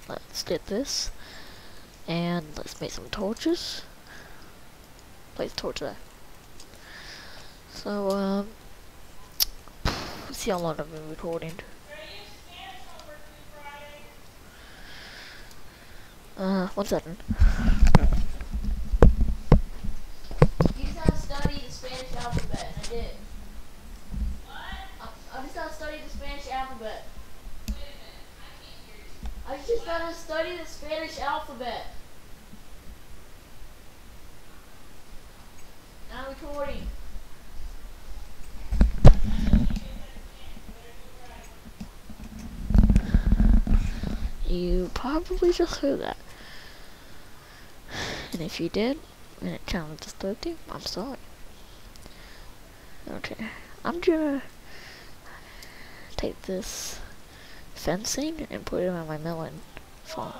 let's get this, and let's make some torches. Place torch there. So, let's see how long I've been recording. 1 second. You just had to study the Spanish alphabet, and I did. What? I just had to study the Spanish alphabet. Wait a minute, I can't hear you. I just had to study the Spanish alphabet. Now I'm recording. You probably just heard that. And if you did, and it kind of disturbed you, I'm sorry. Okay, I'm gonna take this fencing and put it on my melon farm.